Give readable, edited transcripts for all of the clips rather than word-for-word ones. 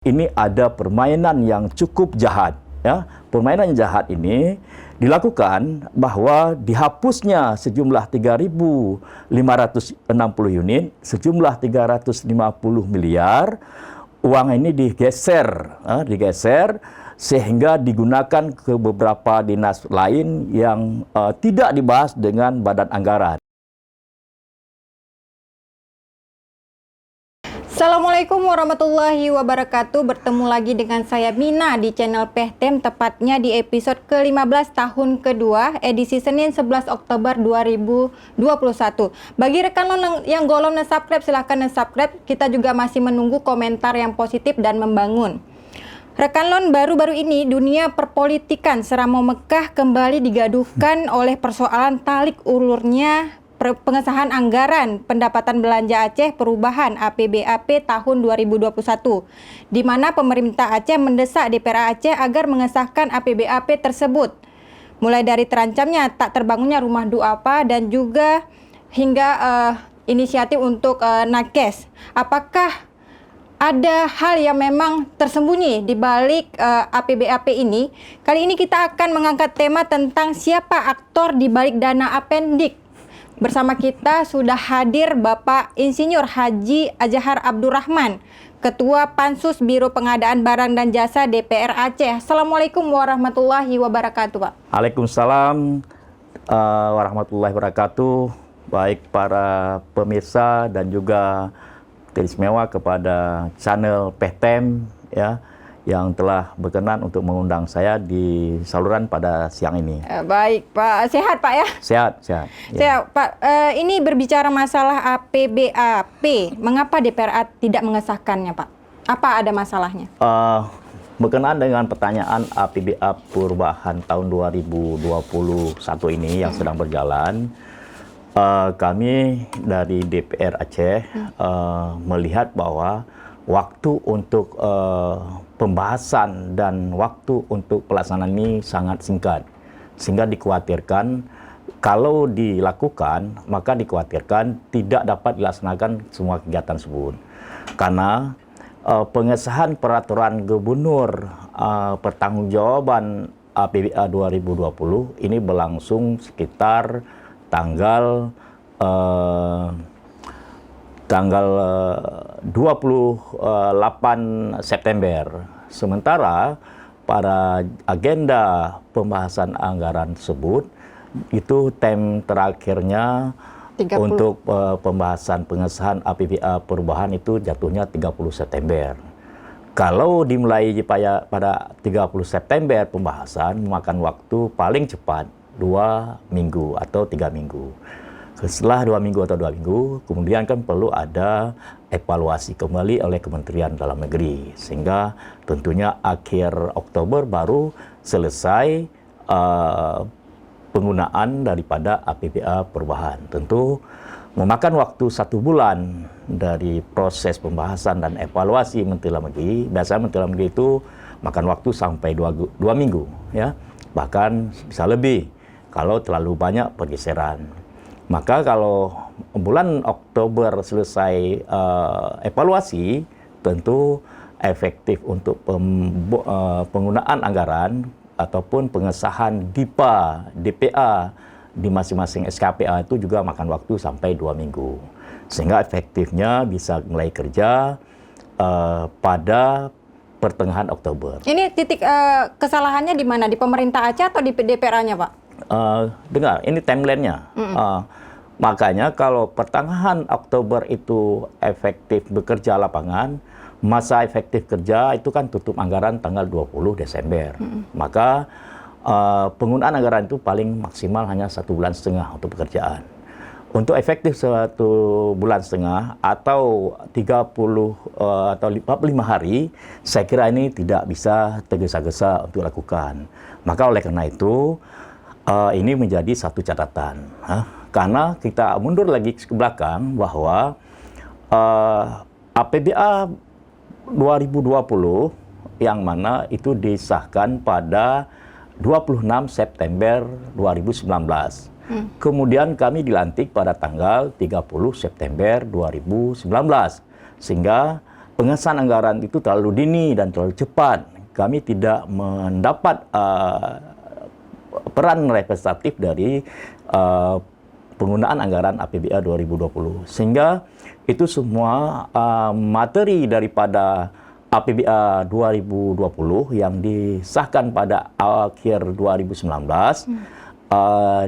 Ini ada permainan yang cukup jahat. Ya. Permainan yang jahat ini dilakukan bahwa dihapusnya sejumlah 3.560 unit, sejumlah 350 miliar, uang ini digeser sehingga digunakan ke beberapa dinas lain yang tidak dibahas dengan badan anggaran. Assalamualaikum warahmatullahi wabarakatuh. Bertemu lagi dengan saya Mina di channel Pehtem, tepatnya di episode ke-15 tahun kedua, edisi Senin 11 Oktober 2021. Bagi rekan lo yang belum subscribe, silahkan subscribe. Kita juga masih menunggu komentar yang positif dan membangun. Rekan Lon, baru-baru ini dunia perpolitikan Seramo Mekah kembali digaduhkan oleh persoalan tarik ulurnya pengesahan anggaran pendapatan belanja Aceh perubahan APBAP tahun 2021, di mana pemerintah Aceh mendesak DPR Aceh agar mengesahkan APBAP tersebut. Mulai dari terancamnya tak terbangunnya rumah duafa dan juga hingga inisiatif untuk nakes. Apakah ada hal yang memang tersembunyi di balik APBAP ini? Kali ini kita akan mengangkat tema tentang siapa aktor di balik dana apendik. Bersama kita sudah hadir Bapak Insinyur Haji Azhar Abdurrahman, Ketua Pansus Biro Pengadaan Barang dan Jasa DPR Aceh. Assalamualaikum warahmatullahi wabarakatuh, Pak. Waalaikumsalam warahmatullahi wabarakatuh. Baik para pemirsa dan juga teristimewa kepada channel Pehtem ya, yang telah berkenan untuk mengundang saya di saluran pada siang ini. Baik, Pak. Sehat, Pak ya? Sehat, sehat. Sehat, Pak. Ini berbicara masalah APBAP. Mengapa DPR tidak mengesahkannya, Pak? Apa ada masalahnya? Berkenaan dengan pertanyaan APBA perubahan tahun 2021 ini yang sedang berjalan, kami dari DPR Aceh melihat bahwa waktu untuk pembahasan dan waktu untuk pelaksanaan ini sangat singkat, sehingga dikhawatirkan kalau dilakukan maka dikhawatirkan tidak dapat dilaksanakan semua kegiatan tersebut, karena pengesahan peraturan gubernur pertanggungjawaban APBA 2020 ini berlangsung sekitar tanggal 28 September. Sementara pada agenda pembahasan anggaran tersebut itu terakhirnya 30. Untuk pembahasan pengesahan APBA perubahan itu jatuhnya 30 September. Kalau dimulai pada 30 September pembahasan memakan waktu paling cepat 2 minggu atau 3 minggu. Setelah 2 minggu atau 2 minggu, kemudian kan perlu ada evaluasi kembali oleh Kementerian Dalam Negeri. Sehingga tentunya akhir Oktober baru selesai penggunaan daripada APBA perubahan. Tentu memakan waktu 1 bulan dari proses pembahasan dan evaluasi Menteri Dalam Negeri. Biasanya Menteri Dalam Negeri itu makan waktu sampai 2 minggu. Ya. Bahkan bisa lebih kalau terlalu banyak pergeseran. Maka kalau bulan Oktober selesai evaluasi, tentu efektif untuk penggunaan anggaran ataupun pengesahan DPA di masing-masing SKPA itu juga makan waktu sampai 2 minggu. Sehingga efektifnya bisa mulai kerja pada pertengahan Oktober. Ini titik kesalahannya di mana? Di pemerintah Aceh atau di DPR-nya, Pak? Dengar, ini timeline-nya. Makanya kalau pertengahan Oktober itu efektif bekerja lapangan, masa efektif kerja itu kan tutup anggaran tanggal 20 Desember. Maka penggunaan anggaran itu paling maksimal hanya 1,5 bulan untuk pekerjaan. Untuk efektif 1,5 bulan atau 30 atau 45 hari, saya kira ini tidak bisa tergesa-gesa untuk lakukan. Maka oleh karena itu, ini menjadi satu catatan. Karena kita mundur lagi ke belakang bahwa APBA 2020 yang mana itu disahkan pada 26 September 2019. Kemudian kami dilantik pada tanggal 30 September 2019. Sehingga pengesahan anggaran itu terlalu dini dan terlalu cepat. Kami tidak mendapat peran representatif dari penggunaan anggaran APBA 2020. Sehingga itu semua materi daripada APBA 2020 yang disahkan pada akhir 2019,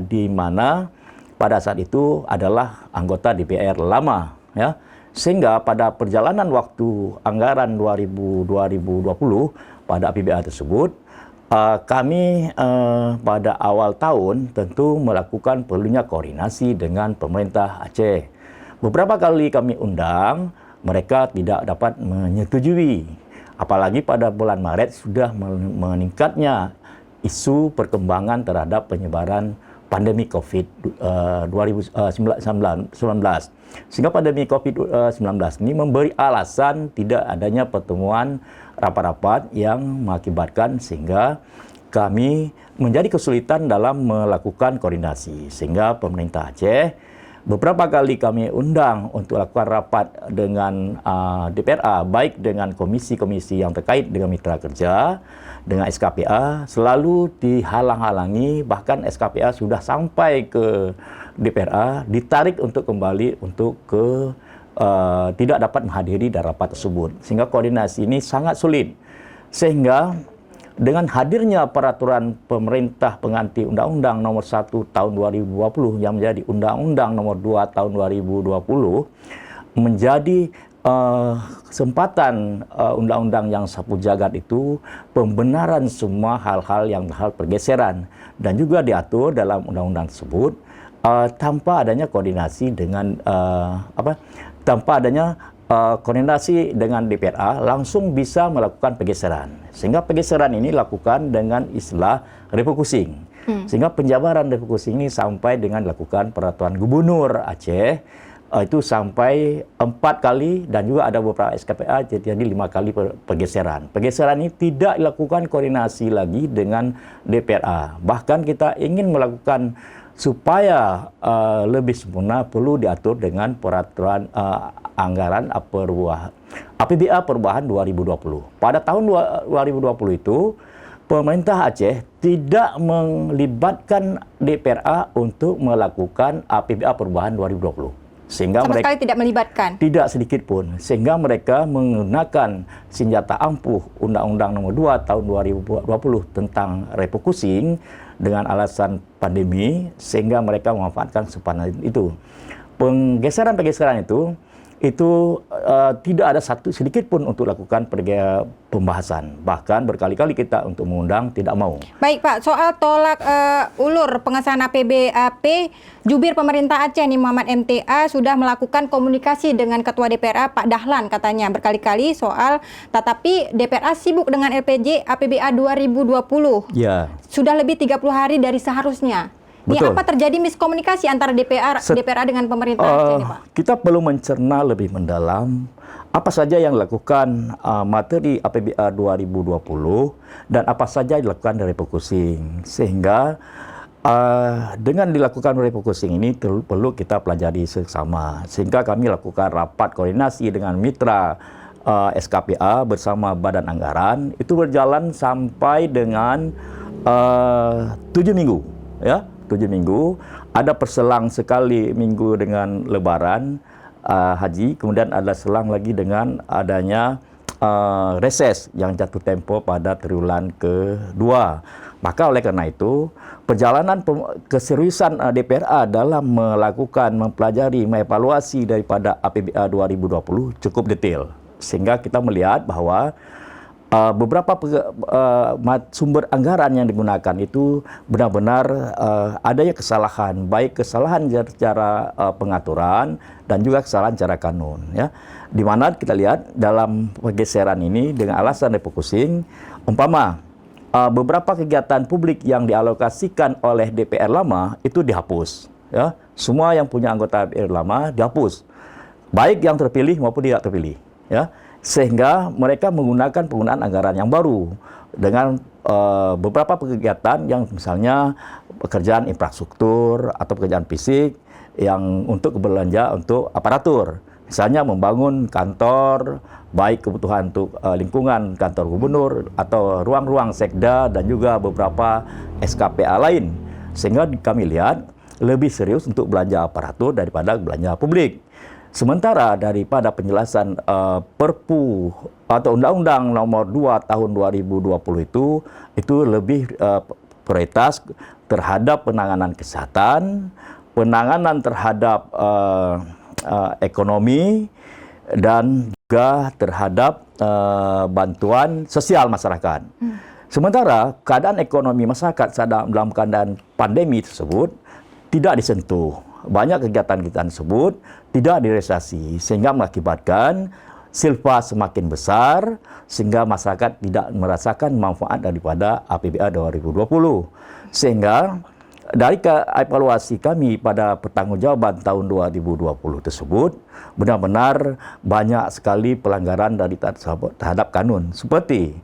di mana pada saat itu adalah anggota DPR lama, ya. Sehingga pada perjalanan waktu anggaran 2020 pada APBA tersebut, kami pada awal tahun tentu melakukan perlunya koordinasi dengan pemerintah Aceh. Beberapa kali kami undang, mereka tidak dapat menyetujui. Apalagi pada bulan Maret sudah meningkatnya isu perkembangan terhadap penyebaran pandemi COVID-19. Sehingga pandemi COVID-19 ini memberi alasan tidak adanya pertemuan rapat-rapat yang mengakibatkan sehingga kami menjadi kesulitan dalam melakukan koordinasi. Sehingga pemerintah Aceh beberapa kali kami undang untuk lakukan rapat dengan DPRA, baik dengan komisi-komisi yang terkait dengan mitra kerja, dengan SKPA, selalu dihalang-halangi, bahkan SKPA sudah sampai ke DPRA, ditarik untuk kembali untuk tidak dapat menghadiri dalam rapat tersebut. Sehingga koordinasi ini sangat sulit. Sehingga dengan hadirnya peraturan pemerintah pengganti Undang-Undang Nomor 1 Tahun 2020 yang menjadi Undang-Undang Nomor 2 Tahun 2020, menjadi kesempatan undang-undang yang sapu jagat itu pembenaran semua hal-hal yang pergeseran, dan juga diatur dalam undang-undang tersebut tanpa adanya koordinasi dengan koordinasi dengan DPRA langsung bisa melakukan pergeseran. Sehingga pergeseran ini lakukan dengan istilah refocusing. Sehingga penjabaran refocusing ini sampai dengan dilakukan peraturan gubernur Aceh, itu sampai 4 kali, dan juga ada beberapa SKPA jadi 5 kali pergeseran. Pergeseran ini tidak dilakukan koordinasi lagi dengan DPRA. Bahkan kita ingin melakukan supaya lebih sempurna, perlu diatur dengan peraturan anggaran APBA perubahan 2020. Pada tahun 2020 itu, pemerintah Aceh tidak melibatkan DPRA untuk melakukan APBA perubahan 2020. Sehingga sama mereka sekali tidak melibatkan. Tidak sedikit pun. Sehingga mereka menggunakan senjata ampuh Undang-Undang Nomor 2 Tahun 2020 tentang refocusing dengan alasan pandemi, sehingga mereka memanfaatkan kesempatan itu. Pergeseran-pergeseran itu tidak ada sedikit pun untuk lakukan pembahasan. Bahkan berkali-kali kita untuk mengundang tidak mau. Baik Pak, soal tolak ulur pengesahan APBAP, jubir pemerintah Aceh nih Muhammad MTA sudah melakukan komunikasi dengan Ketua DPRA Pak Dahlan katanya berkali-kali soal, tetapi DPRA sibuk dengan LPJ APBA 2020. Ya. Sudah lebih 30 hari dari seharusnya. Ini Betul. apa terjadi miskomunikasi antara DPRA dengan pemerintah Aceh ini, Pak? Kita perlu mencerna lebih mendalam apa saja yang dilakukan materi APBA 2020 dan apa saja yang dilakukan dari refocusing. Sehingga dengan dilakukan refocusing ini perlu kita pelajari sesama. Sehingga kami lakukan rapat koordinasi dengan mitra SKPA bersama Badan Anggaran, itu berjalan sampai dengan 7 minggu, ya. 7 minggu, ada perselang sekali minggu dengan Lebaran Haji, kemudian ada selang lagi dengan adanya reses yang jatuh tempo pada triwulan kedua. Maka oleh karena itu, perjalanan keseriusan DPRA dalam melakukan, mempelajari, mengevaluasi daripada APBA 2020 cukup detail. Sehingga kita melihat bahwa beberapa sumber anggaran yang digunakan itu benar-benar adanya kesalahan, baik kesalahan secara pengaturan dan juga kesalahan secara kanun, ya. Di mana kita lihat dalam pergeseran ini dengan alasan refocusing, umpama beberapa kegiatan publik yang dialokasikan oleh DPR lama itu dihapus, ya. Semua yang punya anggota DPR lama dihapus, baik yang terpilih maupun tidak terpilih, ya. Sehingga mereka menggunakan penggunaan anggaran yang baru dengan beberapa kegiatan yang misalnya pekerjaan infrastruktur atau pekerjaan fisik yang untuk belanja untuk aparatur. Misalnya membangun kantor, baik kebutuhan untuk lingkungan kantor gubernur atau ruang-ruang sekda dan juga beberapa SKPA lain. Sehingga kami lihat lebih serius untuk belanja aparatur daripada belanja publik. Sementara daripada penjelasan Perpu atau Undang-Undang Nomor 2 Tahun 2020 itu lebih prioritas terhadap penanganan kesehatan, penanganan terhadap ekonomi, dan juga terhadap bantuan sosial masyarakat. Sementara keadaan ekonomi masyarakat dalam keadaan pandemi tersebut tidak disentuh. Banyak kegiatan-kegiatan tersebut tidak direalisasi sehingga mengakibatkan silpa semakin besar sehingga masyarakat tidak merasakan manfaat daripada APBA 2020. Sehingga dari evaluasi kami pada pertanggungjawaban tahun 2020 tersebut, benar-benar banyak sekali pelanggaran dari terhadap kanun. Seperti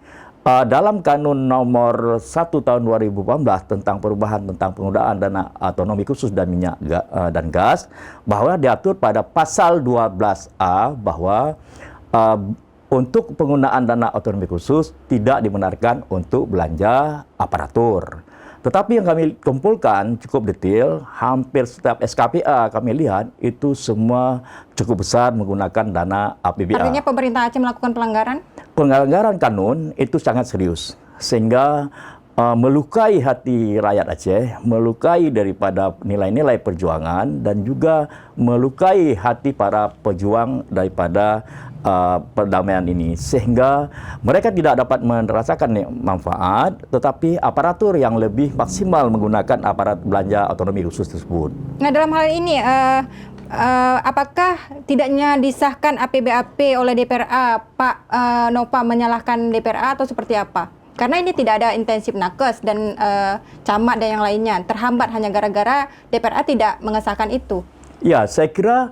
dalam Kanun Nomor 1 Tahun 2018 tentang perubahan tentang penggunaan dana otonomi khusus dan minyak dan gas, bahwa diatur pada pasal 12A bahwa untuk penggunaan dana otonomi khusus tidak dibenarkan untuk belanja aparatur. Tetapi yang kami kumpulkan cukup detail, hampir setiap SKPA kami lihat itu semua cukup besar menggunakan dana APBA. Artinya pemerintah Aceh melakukan pelanggaran? Pelanggaran kanun itu sangat serius, sehingga melukai hati rakyat Aceh, melukai daripada nilai-nilai perjuangan, dan juga melukai hati para pejuang daripada perdamaian ini, sehingga mereka tidak dapat merasakan manfaat, tetapi aparatur yang lebih maksimal menggunakan aparat belanja otonomi khusus tersebut. Nah, dalam hal ini apakah tidaknya disahkan APBAP oleh DPRA, Pak Nova menyalahkan DPRA atau seperti apa? Karena ini tidak ada intensif nakes dan camat dan yang lainnya, terhambat hanya gara-gara DPRA tidak mengesahkan itu. Ya, saya kira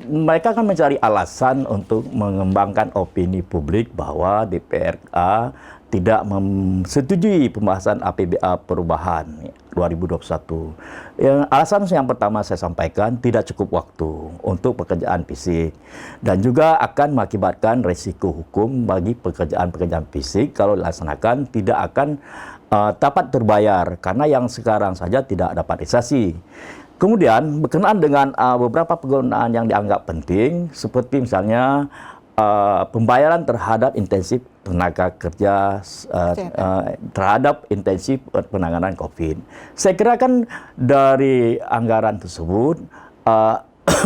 mereka akan mencari alasan untuk mengembangkan opini publik bahwa DPRA tidak menyetujui pembahasan APBA perubahan 2021. Alasan yang pertama saya sampaikan, tidak cukup waktu untuk pekerjaan fisik dan juga akan mengakibatkan resiko hukum bagi pekerjaan-pekerjaan fisik kalau dilaksanakan tidak akan dapat terbayar karena yang sekarang saja tidak dapat realisasi. Kemudian berkenaan dengan beberapa penggunaan yang dianggap penting, seperti misalnya pembayaran terhadap intensif tenaga kerja terhadap intensif penanganan COVID. Saya kira kan dari anggaran tersebut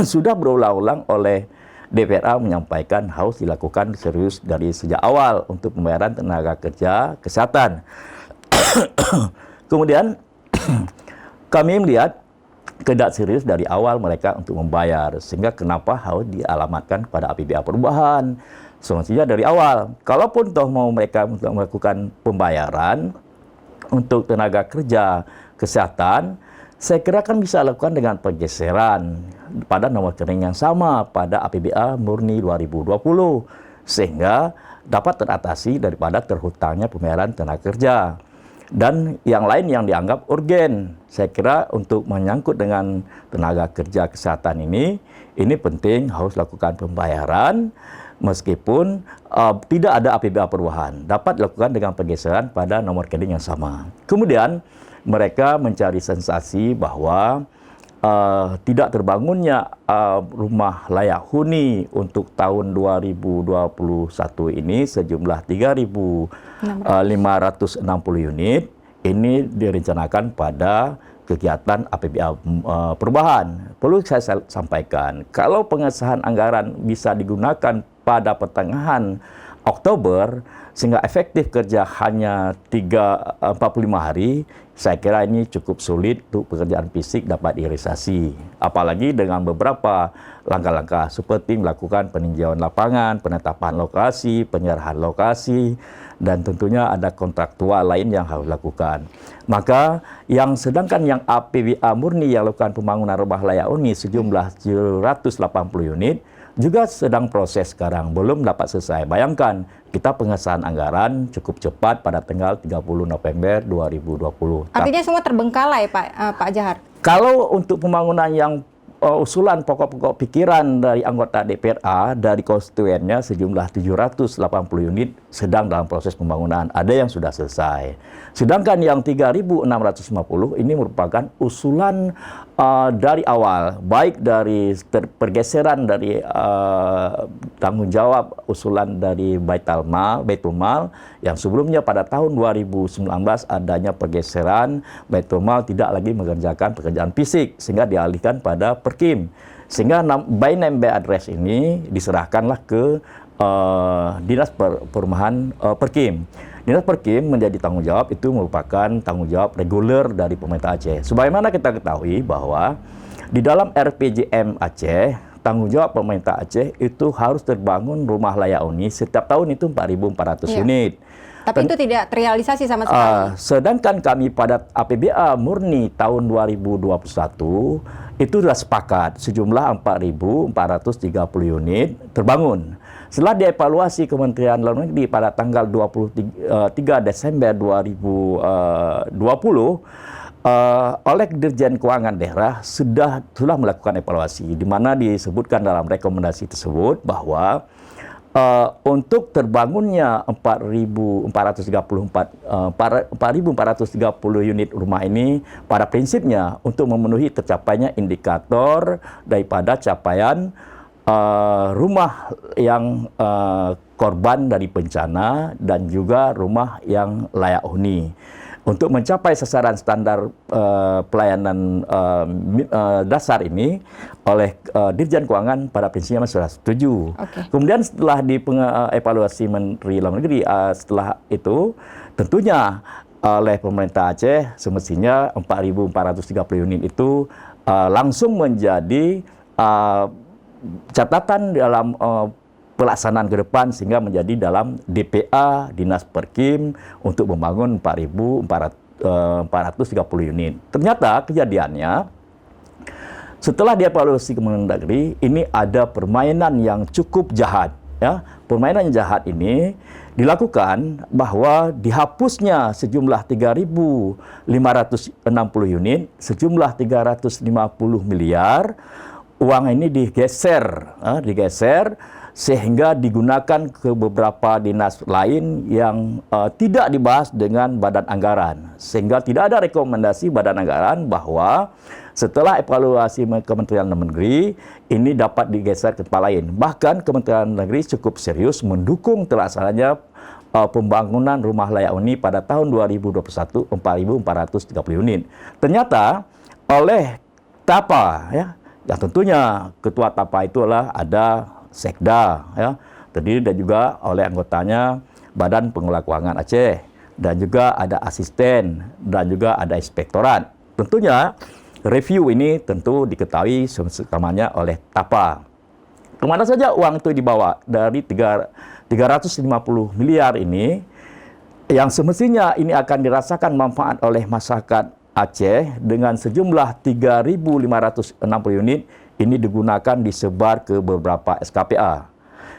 sudah berulang-ulang oleh DPRA menyampaikan harus dilakukan serius dari sejak awal untuk pembayaran tenaga kerja kesehatan. Kemudian kami melihat tidak serius dari awal mereka untuk membayar, sehingga kenapa harus dialamatkan pada APBA perubahan. Semestinya dari awal, kalaupun toh mau mereka melakukan pembayaran untuk tenaga kerja kesehatan, saya kira kan bisa lakukan dengan pergeseran pada nomor rekening yang sama pada APBA murni 2020, sehingga dapat teratasi daripada terhutangnya pembayaran tenaga kerja. Dan yang lain yang dianggap urgen, saya kira untuk menyangkut dengan tenaga kerja kesehatan ini penting harus lakukan pembayaran meskipun tidak ada APBA perubahan, dapat dilakukan dengan pergeseran pada nomor rekening yang sama. Kemudian mereka mencari sensasi bahwa tidak terbangunnya rumah layak huni untuk tahun 2021 ini sejumlah 3.560 unit, ini direncanakan pada kegiatan APBA perubahan. Perlu saya sampaikan, kalau pengesahan anggaran bisa digunakan pada pertengahan Oktober, sehingga efektif kerja hanya 45 hari, saya kira ini cukup sulit untuk pekerjaan fisik dapat direalisasi. Apalagi dengan beberapa langkah-langkah seperti melakukan peninjauan lapangan, penetapan lokasi, penyerahan lokasi, dan tentunya ada kontraktual lain yang harus dilakukan. Maka sedangkan yang APBA murni yang lakukan pembangunan rumah layak huni sejumlah 780 unit, juga sedang proses sekarang, belum dapat selesai. Bayangkan, kita pengesahan anggaran cukup cepat pada tanggal 30 November 2020. Artinya semua terbengkalai, Pak Jahar? Kalau untuk pembangunan yang usulan pokok-pokok pikiran dari anggota DPRA dari konstituennya sejumlah 780 unit sedang dalam proses pembangunan. Ada yang sudah selesai. Sedangkan yang 3.650 ini merupakan usulan dari awal, baik dari pergeseran dari tanggung jawab usulan dari Baitul Mal yang sebelumnya pada tahun 2019 adanya pergeseran Baitul Mal tidak lagi mengerjakan pekerjaan fisik sehingga dialihkan pada Perkim, sehingga by name by address ini diserahkanlah ke Dinas Perumahan Perkim. Dinas Perkim menjadi tanggung jawab itu merupakan tanggung jawab reguler dari pemerintah Aceh. Sebagaimana kita ketahui bahwa di dalam RPJM Aceh, tanggung jawab pemerintah Aceh itu harus terbangun rumah layak huni setiap tahun itu 4.400 unit. Tapi itu tidak terrealisasi sama sekali. Sedangkan kami pada APBA murni tahun 2021 itu sudah sepakat sejumlah 4.430 unit terbangun. Setelah dievaluasi Kementerian Dalam Negeri pada tanggal 23 Desember 2020 oleh Dirjen Keuangan Daerah sudah melakukan evaluasi, di mana disebutkan dalam rekomendasi tersebut bahwa untuk terbangunnya 4.430 unit rumah ini pada prinsipnya untuk memenuhi tercapainya indikator daripada capaian rumah yang korban dari bencana dan juga rumah yang layak huni. Untuk mencapai sasaran standar pelayanan dasar ini oleh Dirjen Keuangan pada prinsipnya sudah setuju. Kemudian setelah dievaluasi Menteri Dalam Negeri, setelah itu tentunya oleh pemerintah Aceh semestinya 4.430 unit itu langsung menjadi catatan dalam pelaksanaan ke depan sehingga menjadi dalam DPA Dinas Perkim untuk membangun 4.430 unit. Ternyata kejadiannya setelah dievaluasi Kemendagri ini ada permainan yang cukup jahat. Ya, permainan yang jahat ini dilakukan bahwa dihapusnya sejumlah 3.560 unit, sejumlah 350 miliar. Uang ini digeser sehingga digunakan ke beberapa dinas lain yang tidak dibahas dengan badan anggaran. Sehingga tidak ada rekomendasi badan anggaran bahwa setelah evaluasi Kementerian Dalam Negeri, ini dapat digeser ke tempat lain. Bahkan Kementerian Dalam Negeri cukup serius mendukung terlaksananya pembangunan rumah layak huni pada tahun 2021 4.430 unit. Ternyata oleh TAPA, ya tentunya ketua TAPA itulah ada Sekda, ya, terdiri dan juga oleh anggotanya Badan Pengelola Keuangan Aceh, dan juga ada asisten, dan juga ada inspektorat. Tentunya review ini tentu diketahui semuanya oleh TAPA. Kemana saja uang itu dibawa dari 350 miliar ini, yang semestinya ini akan dirasakan manfaat oleh masyarakat Aceh dengan sejumlah 3.560 unit, ini digunakan disebar ke beberapa SKPA.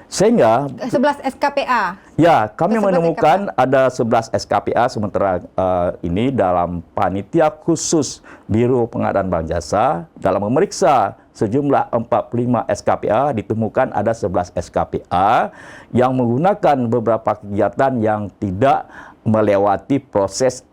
Sehingga 11 SKPA. Ya, kami menemukan ada 11 SKPA sementara ini dalam panitia khusus Biro Pengadaan Barang Jasa dalam memeriksa sejumlah 45 SKPA ditemukan ada 11 SKPA yang menggunakan beberapa kegiatan yang tidak melewati proses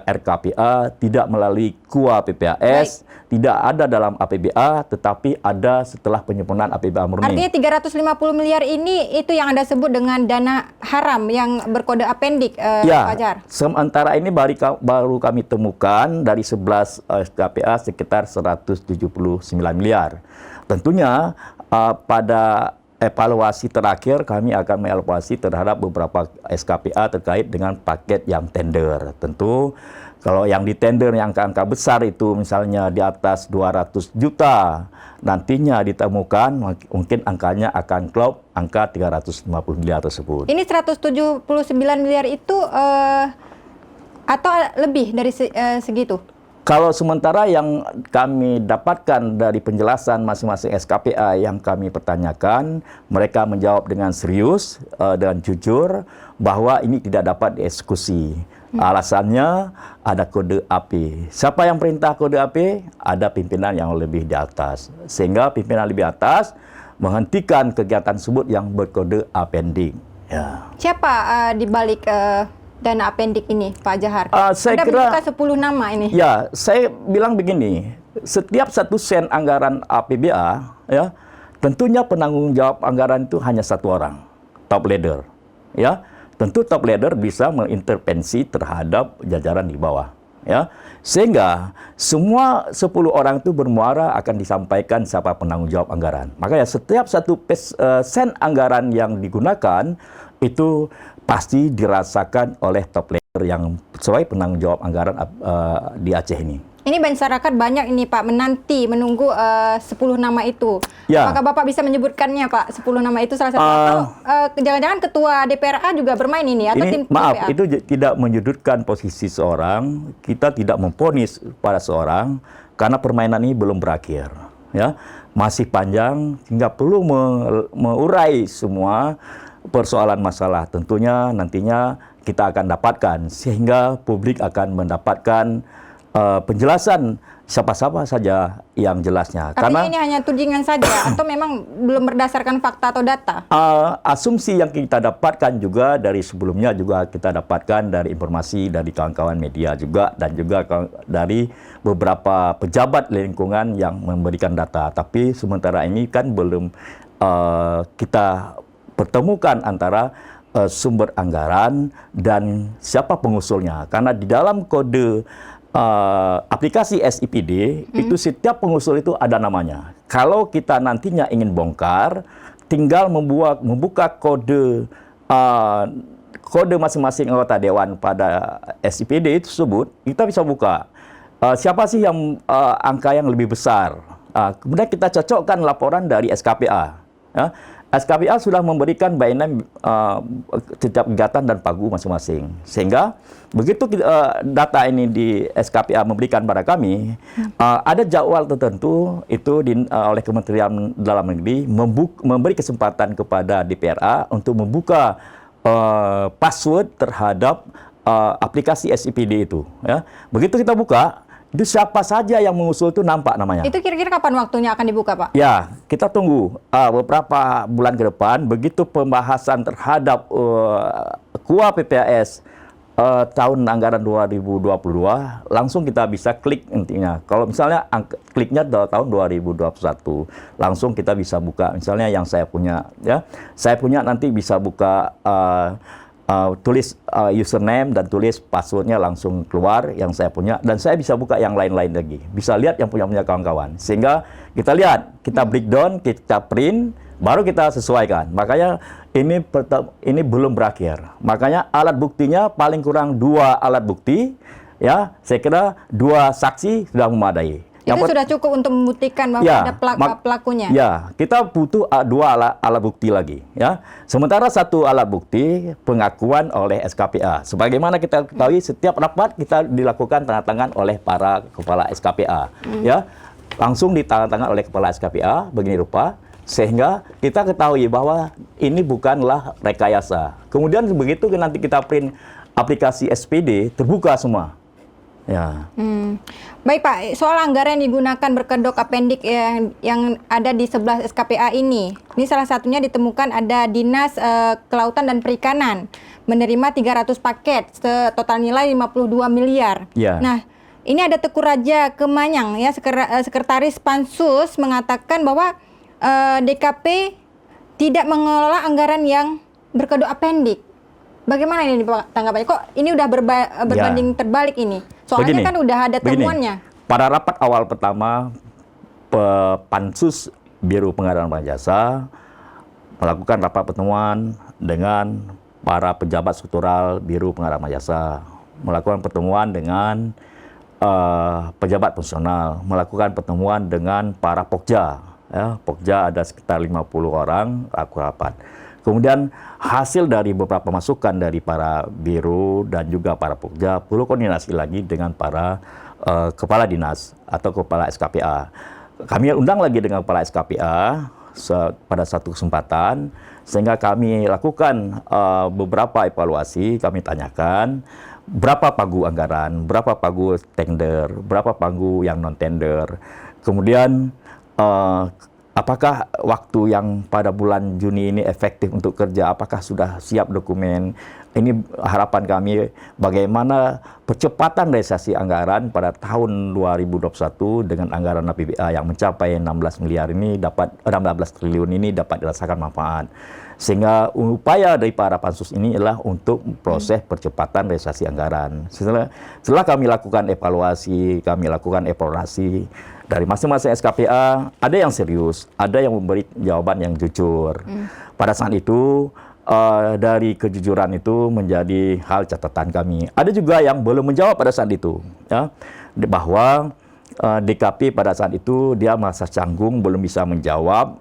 RKPA, tidak melalui KUA PPAS, tidak ada dalam APBA, tetapi ada setelah penyempurnaan APBA murni. Artinya 350 miliar ini itu yang Anda sebut dengan dana haram yang berkode apendik, ya, Pak Jar? Sementara ini baru kami temukan dari 11 SKPA sekitar 179 miliar. Tentunya pada evaluasi terakhir kami akan mengevaluasi terhadap beberapa SKPA terkait dengan paket yang tender. Tentu kalau yang di tender yang angka besar itu misalnya di atas 200 juta, nantinya ditemukan mungkin angkanya akan klop angka 350 miliar tersebut. Ini 179 miliar itu atau lebih dari segitu? Kalau sementara yang kami dapatkan dari penjelasan masing-masing SKPA yang kami pertanyakan, mereka menjawab dengan serius dan jujur bahwa ini tidak dapat dieksekusi. Alasannya ada kode AP. Siapa yang perintah kode AP? Ada pimpinan yang lebih di atas. Sehingga pimpinan lebih atas menghentikan kegiatan tersebut yang berkode appending. Ya. Siapa di balik dana appendix ini, Pak Jahar? Saya Ada kira, membuka 10 nama ini. Ya, saya bilang begini, setiap 1 sen anggaran APBA, ya, tentunya penanggung jawab anggaran itu hanya 1 orang, top leader. Ya, tentu top leader bisa mengintervensi terhadap jajaran di bawah. Ya, sehingga semua 10 orang itu bermuara akan disampaikan siapa penanggung jawab anggaran. Makanya setiap 1 sen anggaran yang digunakan itu pasti dirasakan oleh top leader yang sesuai penanggung jawab anggaran di Aceh ini. Ini masyarakat banyak ini Pak menanti menunggu 10 nama itu. Ya. Apakah Bapak bisa menyebutkannya Pak 10 nama itu salah satu atau jangan-jangan ketua DPRA juga bermain ini atau tim Maaf, DPA? itu tidak menyudutkan posisi seorang, kita tidak memvonis pada seorang karena permainan ini belum berakhir, ya. Masih panjang hingga perlu mengurai semua persoalan masalah. Tentunya nantinya kita akan dapatkan sehingga publik akan mendapatkan penjelasan siapa-siapa saja yang jelasnya. Artinya ini hanya tudingan saja atau memang belum berdasarkan fakta atau data? Asumsi yang kita dapatkan juga dari sebelumnya juga kita dapatkan dari informasi dari kawan-kawan media juga dan juga dari beberapa pejabat lingkungan yang memberikan data. Tapi sementara ini kan belum kita pertemukan antara sumber anggaran dan siapa pengusulnya. Karena di dalam kode aplikasi SIPD itu setiap pengusul itu ada namanya. Kalau kita nantinya ingin bongkar, tinggal membuka kode masing-masing anggota dewan pada SIPD itu tersebut, kita bisa buka siapa sih yang angka yang lebih besar. Kemudian kita cocokkan laporan dari SKPA. Ya. SKPA sudah memberikan by name setiap kegiatan dan pagu masing-masing. Sehingga begitu data ini di SKPA memberikan pada kami, ada jadwal tertentu itu oleh Kementerian Dalam Negeri memberi kesempatan kepada DPRA untuk membuka password terhadap aplikasi SIPD itu. Ya. Begitu kita buka, itu siapa saja yang mengusul itu nampak namanya. Itu kira-kira kapan waktunya akan dibuka, Pak? Ya, kita tunggu beberapa bulan ke depan. Begitu pembahasan terhadap KUA PPAS tahun anggaran 2022, langsung kita bisa klik intinya. Kalau misalnya kliknya tahun 2021, langsung kita bisa buka. Misalnya yang saya punya, ya, saya punya nanti bisa buka. Tulis username dan tulis passwordnya langsung keluar yang saya punya, dan saya bisa buka yang lain-lain lagi, bisa lihat yang punya kawan-kawan, sehingga kita lihat, kita breakdown, kita print, baru kita sesuaikan. Makanya ini belum berakhir, makanya alat buktinya paling kurang 2 alat bukti, ya, saya kira 2 saksi sudah memadai. Itu sudah cukup untuk membuktikan bahwa ya, ada pelakunya. Ya, kita butuh 2 alat bukti lagi. Ya, sementara 1 alat bukti pengakuan oleh SKPA. Sebagaimana kita ketahui, setiap rapat kita dilakukan tanda tangan oleh para kepala SKPA. Ya, langsung ditandatangan oleh kepala SKPA begini rupa, sehingga kita ketahui bahwa ini bukanlah rekayasa. Kemudian begitu nanti kita print aplikasi SPD, terbuka semua. Ya. Baik Pak, soal anggaran yang digunakan berkedok appendix yang ada di 11 SKPA ini salah satunya ditemukan ada Dinas Kelautan dan Perikanan menerima 300 paket total nilai 52 miliar. Ya. Nah, ini ada Teguh Raja Kemanyang, ya, Sekretaris Pansus mengatakan bahwa DKP tidak mengelola anggaran yang berkedok appendix. Bagaimana ini Pak tanggapannya? Kok ini udah berbanding terbalik ini? Soalnya kan udah ada temuannya. Pada rapat awal pertama, Pansus Biro Pengadaan Barang Jasa melakukan rapat pertemuan dengan para pejabat struktural Biro Pengadaan Barang Jasa, melakukan pertemuan dengan pejabat fungsional, melakukan pertemuan dengan para Pokja. Ya, Pokja ada sekitar 50 orang rapat. Kemudian hasil dari beberapa masukan dari para biro dan juga para Pokja perlu koordinasi lagi dengan para kepala dinas atau kepala SKPA. Kami undang lagi dengan kepala SKPA pada satu kesempatan, sehingga kami lakukan beberapa evaluasi. Kami tanyakan berapa pagu anggaran, berapa pagu tender, berapa pagu yang non tender, kemudian apakah waktu yang pada bulan Juni ini efektif untuk kerja, apakah sudah siap dokumen. Ini harapan kami bagaimana percepatan realisasi anggaran pada tahun 2021 dengan anggaran APBA yang mencapai 16 miliar ini 16 triliun ini dapat dirasakan manfaat. Sehingga upaya dari para pansus ini adalah untuk proses percepatan realisasi anggaran. Setelah kami lakukan evaluasi, kami lakukan eksplorasi dari masing-masing SKPA, ada yang serius, ada yang memberi jawaban yang jujur. Pada saat itu dari kejujuran itu menjadi hal catatan kami. Ada juga yang belum menjawab pada saat itu, ya, bahwa DKP pada saat itu dia merasa canggung, belum bisa menjawab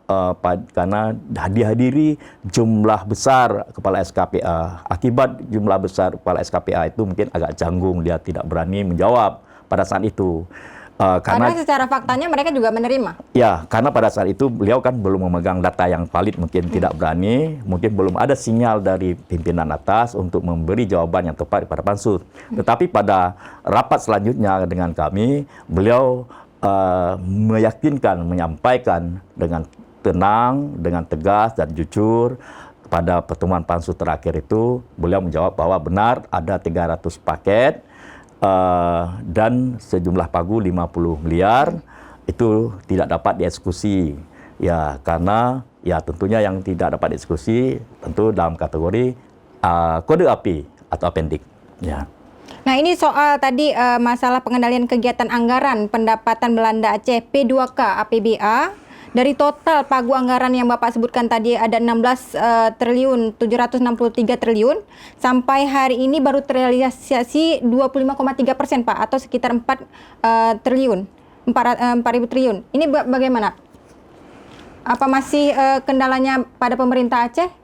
karena dihadiri jumlah besar kepala SKPA. Akibat jumlah besar kepala SKPA itu mungkin agak canggung, dia tidak berani menjawab pada saat itu. Karena secara faktanya mereka juga menerima. Ya, karena pada saat itu beliau kan belum memegang data yang valid, mungkin tidak berani, mungkin belum ada sinyal dari pimpinan atas untuk memberi jawaban yang tepat kepada pansus. Tetapi pada rapat selanjutnya dengan kami, beliau meyakinkan, menyampaikan dengan tenang, dengan tegas dan jujur. Pada pertemuan pansus terakhir itu, beliau menjawab bahwa benar ada 300 paket, dan sejumlah pagu 50 miliar itu tidak dapat dieksekusi. Ya, karena ya tentunya yang tidak dapat dieksekusi tentu dalam kategori kode api atau apendik. Ya. Nah, ini soal tadi masalah pengendalian kegiatan anggaran pendapatan Belanda Aceh P2K APBA. Dari total pagu anggaran yang Bapak sebutkan tadi ada 16 triliun 763 triliun, sampai hari ini baru terrealisasi 25,3%, Pak, atau sekitar 4 triliun, 4.000 triliun. Ini bagaimana? Apa masih kendalanya pada pemerintah Aceh?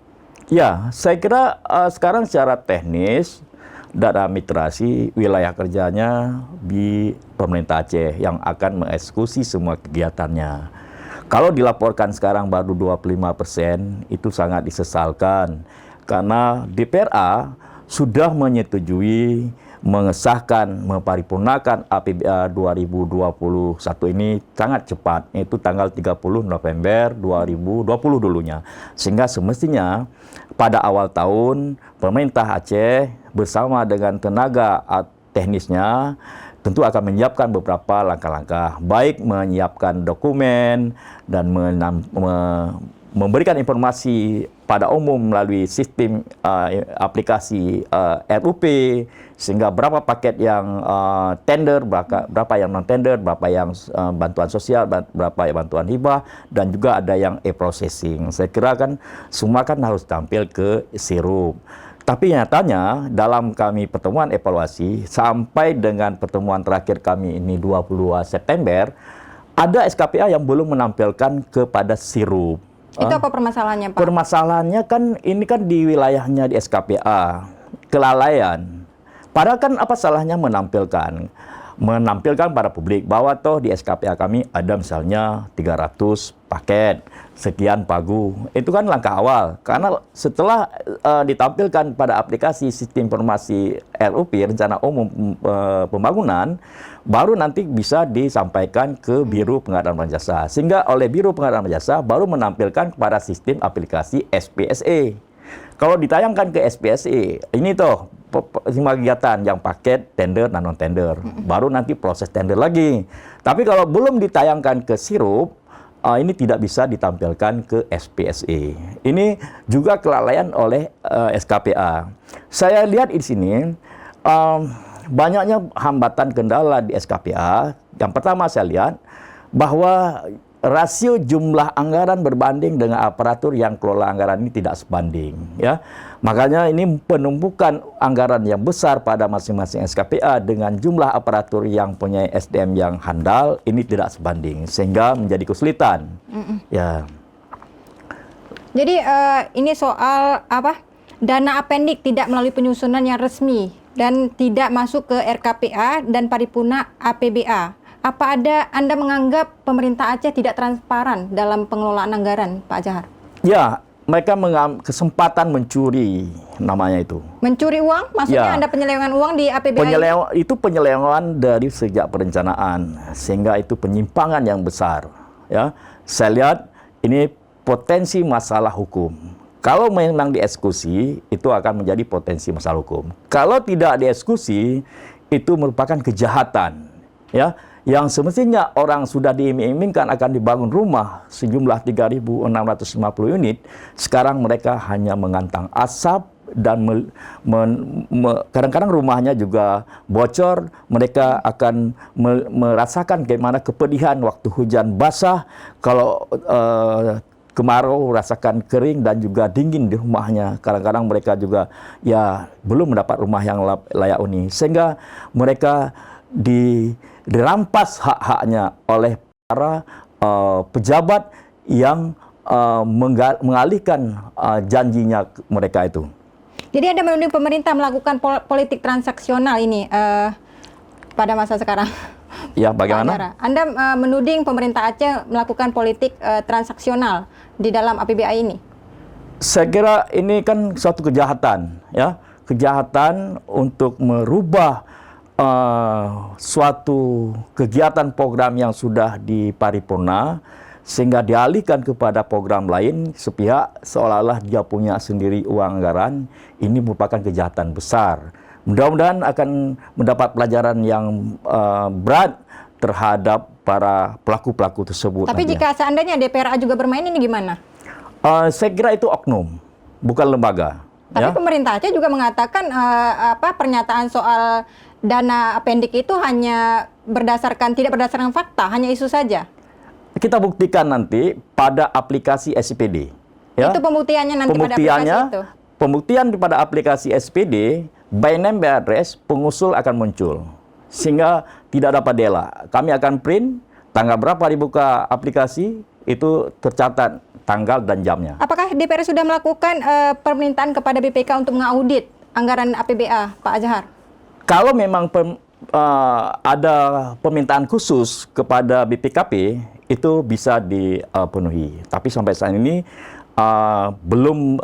Ya, saya kira sekarang secara teknis dan administrasi wilayah kerjanya di pemerintah Aceh yang akan mengeksekusi semua kegiatannya. Kalau dilaporkan sekarang baru 25%, itu sangat disesalkan. Karena DPRA sudah menyetujui, mengesahkan, memparipurnakan APBA 2021 ini sangat cepat, yaitu tanggal 30 November 2020 dulunya. Sehingga semestinya pada awal tahun, pemerintah Aceh bersama dengan tenaga teknisnya tentu akan menyiapkan beberapa langkah-langkah, baik menyiapkan dokumen dan memberikan informasi pada umum melalui sistem aplikasi RUP, sehingga berapa paket yang tender, berapa yang non-tender, berapa yang bantuan sosial, berapa yang bantuan hibah, dan juga ada yang e-processing. Saya kira kan semua kan harus tampil ke sirup. Tapi nyatanya dalam kami pertemuan evaluasi sampai dengan pertemuan terakhir kami ini 22 September, ada SKPA yang belum menampilkan kepada sirup. Itu apa permasalahannya, Pak? Permasalahannya kan ini kan di wilayahnya di SKPA, kelalaian. Padahal kan apa salahnya menampilkan pada publik bahwa toh di SKPA kami ada misalnya 300 paket, sekian pagu. Itu kan langkah awal. Karena setelah ditampilkan pada aplikasi sistem informasi RUP, Rencana Umum Pembangunan, baru nanti bisa disampaikan ke Biro Pengadaan Barang Jasa. Sehingga oleh Biro Pengadaan Barang Jasa baru menampilkan kepada sistem aplikasi SPSE. Kalau ditayangkan ke SPSE, ini toh semua kegiatan yang paket, tender, dan non-tender. Baru nanti proses tender lagi. Tapi kalau belum ditayangkan ke sirup, ini tidak bisa ditampilkan ke SPSE. Ini juga kelalaian oleh SKPA. Saya lihat di sini, banyaknya hambatan kendala di SKPA. Yang pertama saya lihat bahwa rasio jumlah anggaran berbanding dengan aparatur yang kelola anggaran ini tidak sebanding, ya. Makanya ini penumpukan anggaran yang besar pada masing-masing SKPA dengan jumlah aparatur yang punya SDM yang handal ini tidak sebanding, sehingga menjadi kesulitan. Ya. Jadi ini soal apa? Dana apendik tidak melalui penyusunan yang resmi dan tidak masuk ke RKPA dan paripurna APBA. Apa Anda menganggap pemerintah Aceh tidak transparan dalam pengelolaan anggaran, Pak Azhar? Ya, mereka mengambil kesempatan mencuri, namanya itu. Mencuri uang? Maksudnya Ya. Anda penyelewengan uang di APBA? Itu penyelewengan dari sejak perencanaan, sehingga itu penyimpangan yang besar. Ya, saya lihat ini potensi masalah hukum. Kalau memang dieksekusi, itu akan menjadi potensi masalah hukum. Kalau tidak dieksekusi, itu merupakan kejahatan. Ya, yang semestinya orang sudah diiming-imingkan akan dibangun rumah sejumlah 3.650 unit, sekarang mereka hanya mengantang asap dan kadang-kadang rumahnya juga bocor. Mereka akan merasakan bagaimana kepedihan waktu hujan basah, kalau kemarau rasakan kering dan juga dingin di rumahnya. Kadang-kadang mereka juga ya belum mendapat rumah yang layak huni, sehingga mereka dirampas hak-haknya oleh para pejabat yang mengalihkan janjinya mereka itu. Jadi Anda menuding pemerintah melakukan politik transaksional ini pada masa sekarang? Ya, bagaimana? Anda menuding pemerintah Aceh melakukan politik transaksional di dalam APBA ini? Saya kira ini kan suatu kejahatan, ya, kejahatan untuk merubah suatu kegiatan program yang sudah diparipurna sehingga dialihkan kepada program lain sepihak, seolah-olah dia punya sendiri uang anggaran. Ini merupakan kejahatan besar. Mudah-mudahan akan mendapat pelajaran yang berat terhadap para pelaku-pelaku tersebut. Tapi nantinya. jika seandainya DPRA juga bermain, ini gimana? Saya kira itu oknum, bukan lembaga. Tapi pemerintah Aceh juga mengatakan pernyataan soal dana pendik itu hanya tidak berdasarkan fakta, hanya isu saja. Kita buktikan nanti pada aplikasi SPD. Ya. Itu pembuktiannya nanti pada aplikasi itu. Pembuktian pada aplikasi SPD, by name by address, pengusul akan muncul. Sehingga tidak dapat dela. Kami akan print tanggal berapa dibuka aplikasi, itu tercatat tanggal dan jamnya. Apakah DPR sudah melakukan permintaan kepada BPK untuk mengaudit anggaran APBA, Pak Azhar? Kalau memang ada permintaan khusus kepada BPKP, itu bisa dipenuhi. Tapi sampai saat ini belum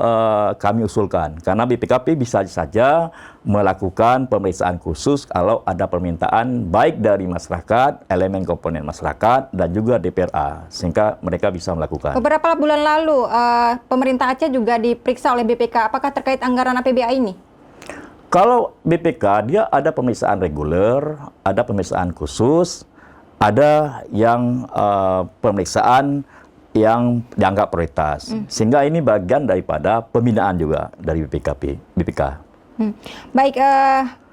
kami usulkan. Karena BPKP bisa saja melakukan pemeriksaan khusus kalau ada permintaan baik dari masyarakat, elemen komponen masyarakat, dan juga DPRA. Sehingga mereka bisa melakukan. Beberapa bulan lalu, pemerintah Aceh juga diperiksa oleh BPK. Apakah terkait anggaran APBA ini? Kalau BPK, dia ada pemeriksaan reguler, ada pemeriksaan khusus, ada yang pemeriksaan yang dianggap prioritas. Sehingga ini bagian daripada pembinaan juga dari BPK. Baik,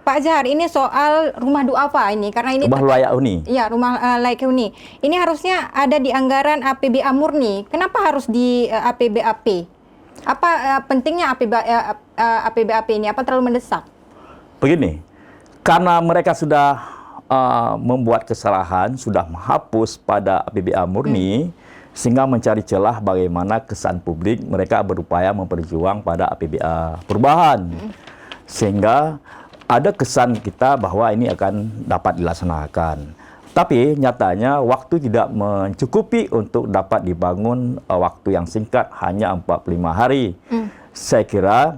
Pak Azhar, ini soal rumah duafa ini, karena ini Rumah layak huni. Ya, rumah layak huni. Ini harusnya ada di anggaran APBA murni. Kenapa harus di APBAP? Apa pentingnya APBAP ini? Apa terlalu mendesak? Begini, karena mereka sudah membuat kesalahan, sudah menghapus pada APBA murni, sehingga mencari celah bagaimana kesan publik mereka berupaya memperjuang pada APBA perubahan. Sehingga ada kesan kita bahwa ini akan dapat dilaksanakan. Tapi nyatanya waktu tidak mencukupi untuk dapat dibangun waktu yang singkat, hanya 45 hari. Saya kira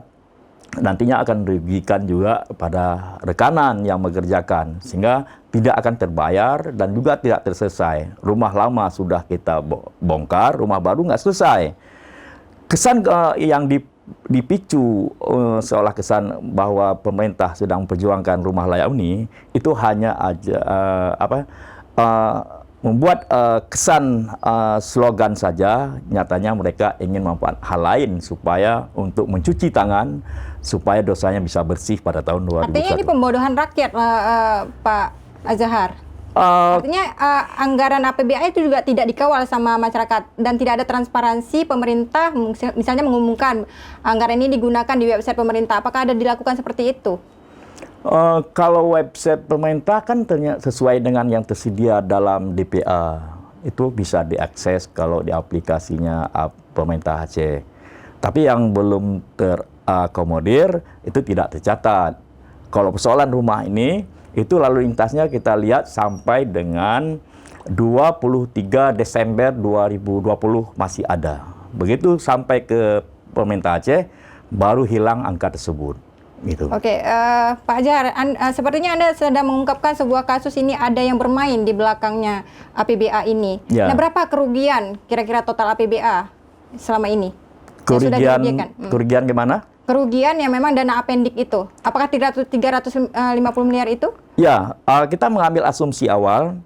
nantinya akan merugikan juga pada rekanan yang mengerjakan, sehingga tidak akan terbayar dan juga tidak terselesai. Rumah lama sudah kita bongkar, rumah baru nggak selesai. Kesan yang dipicu seolah kesan bahwa pemerintah sedang memperjuangkan rumah layak huni, itu hanya aja membuat kesan slogan saja. Nyatanya mereka ingin membuat hal lain supaya untuk mencuci tangan, supaya dosanya bisa bersih pada tahun 2021. Artinya ini pembodohan rakyat, Pak Azhar. Artinya anggaran APBA itu juga tidak dikawal sama masyarakat dan tidak ada transparansi pemerintah, misalnya mengumumkan anggaran ini digunakan di website pemerintah. Apakah ada dilakukan seperti itu? Kalau website pemerintah kan sesuai dengan yang tersedia dalam DPA, itu bisa diakses kalau di aplikasinya pemerintah Aceh. Tapi yang belum terakomodir itu tidak tercatat. Kalau persoalan rumah ini, itu lalu lintasnya kita lihat sampai dengan 23 Desember 2020 masih ada. Begitu sampai ke pemerintah Aceh, baru hilang angka tersebut. Gitu. Oke, Pak Jahar, sepertinya Anda sedang mengungkapkan sebuah kasus ini ada yang bermain di belakangnya APBA ini. Ya. Nah, berapa kerugian kira-kira total APBA selama ini? Yang sudah dirugikan? Kerugian gimana? Kerugian yang memang dana apendik itu. Apakah 350 miliar itu? Ya, kita mengambil asumsi awal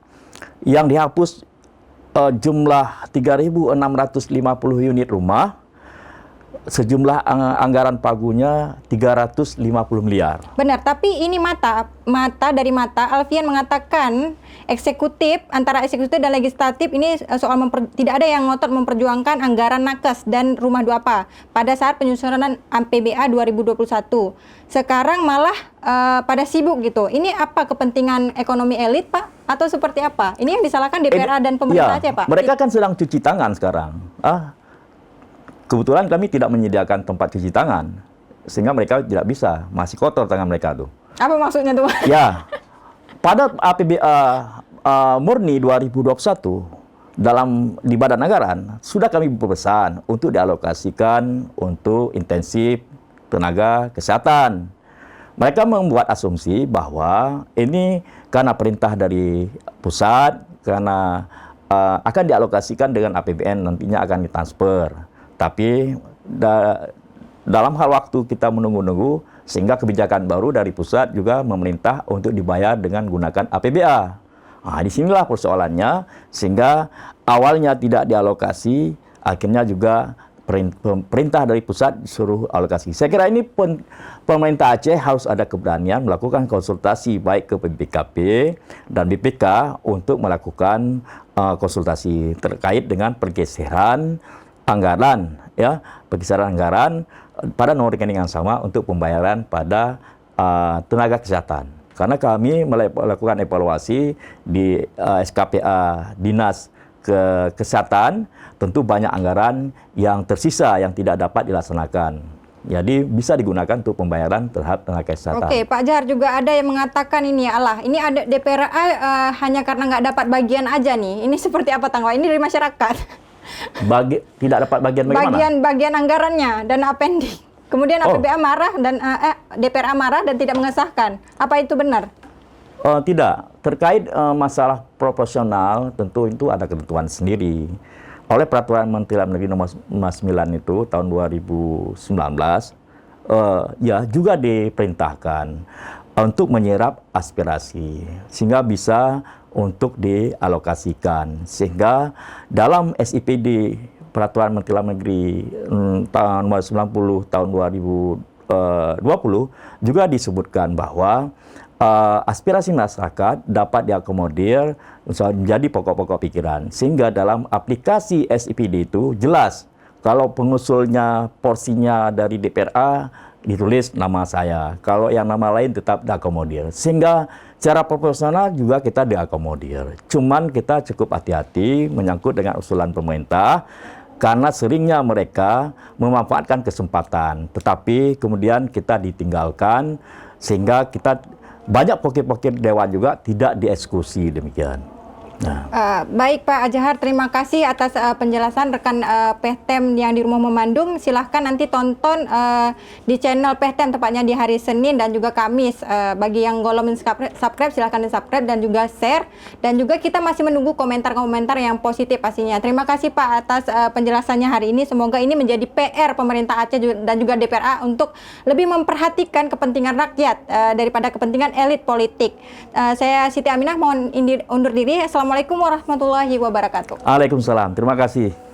yang dihapus jumlah 3.650 unit rumah, sejumlah anggaran pagunya 350 miliar. Benar, tapi ini mata dari mata Alfian mengatakan eksekutif, antara eksekutif dan legislatif ini soal tidak ada yang ngotot memperjuangkan anggaran nakes dan rumah duapa pada saat penyusunan APBA 2021. Sekarang malah pada sibuk gitu. Ini apa kepentingan ekonomi elit, Pak? Atau seperti apa? Ini yang disalahkan DPRA dan pemerintah Aceh, Pak? Mereka kan sedang cuci tangan sekarang. Kebetulan kami tidak menyediakan tempat cuci tangan, sehingga mereka tidak bisa, masih kotor tangan mereka tuh. Apa maksudnya tuh? Ya, pada APBA murni 2021 di Badan Anggaran sudah kami berpesan untuk dialokasikan untuk intensif tenaga kesehatan. Mereka membuat asumsi bahwa ini karena perintah dari pusat, karena akan dialokasikan dengan APBN nantinya akan ditransfer. Tapi dalam hal waktu kita menunggu-nunggu, sehingga kebijakan baru dari pusat juga memerintah untuk dibayar dengan gunakan APBA. Disinilah persoalannya, sehingga awalnya tidak dialokasi, akhirnya juga perintah dari pusat disuruh alokasi. Saya kira ini pemerintah Aceh harus ada keberanian melakukan konsultasi baik ke BPKP dan BPK untuk melakukan konsultasi terkait dengan pergeseran anggaran, ya, pergeseran anggaran pada nomor rekening yang sama untuk pembayaran pada tenaga kesehatan. Karena kami melakukan evaluasi di SKPA Dinas Kesehatan, tentu banyak anggaran yang tersisa yang tidak dapat dilaksanakan. Jadi bisa digunakan untuk pembayaran terhadap tenaga kesehatan. Oke, Pak Jahar, juga ada yang mengatakan ini ini ada DPRA hanya karena nggak dapat bagian aja nih. Ini seperti apa tanggapan ini dari masyarakat? Tidak dapat bagian bagaimana? Bagian anggarannya, dana apendik. Kemudian APBA marah dan DPRA marah dan tidak mengesahkan. Apa itu benar? Tidak. Terkait masalah proporsional, tentu itu ada ketentuan sendiri. Oleh Peraturan Menteri Dalam Negeri Nomor 9 itu tahun 2019, ya juga diperintahkan untuk menyerap aspirasi sehingga bisa untuk dialokasikan, sehingga dalam SIPD Peraturan Menteri Dalam Negeri tahun 90 tahun 2020 juga disebutkan bahwa aspirasi masyarakat dapat diakomodir menjadi pokok-pokok pikiran, sehingga dalam aplikasi SIPD itu jelas kalau pengusulnya porsinya dari DPRA ditulis nama saya, kalau yang nama lain tetap diakomodir, sehingga secara proporsional juga kita diakomodir. Cuman kita cukup hati-hati menyangkut dengan usulan pemerintah, karena seringnya mereka memanfaatkan kesempatan, tetapi kemudian kita ditinggalkan, sehingga kita banyak pokir-pokir dewan juga tidak dieksekusi demikian. Baik Pak Jahar, terima kasih atas penjelasan rekan Pehtem yang di rumah memandung. Silahkan nanti tonton di channel Pehtem tepatnya di hari Senin dan juga Kamis. Bagi yang belum subscribe silahkan di subscribe dan juga share. Dan juga kita masih menunggu komentar-komentar yang positif pastinya. Terima kasih Pak atas penjelasannya hari ini. Semoga ini menjadi PR pemerintah Aceh dan juga DPRA untuk lebih memperhatikan kepentingan rakyat daripada kepentingan elit politik. Saya Siti Aminah mohon undur diri. Assalamualaikum warahmatullahi wabarakatuh. Waalaikumsalam. Terima kasih.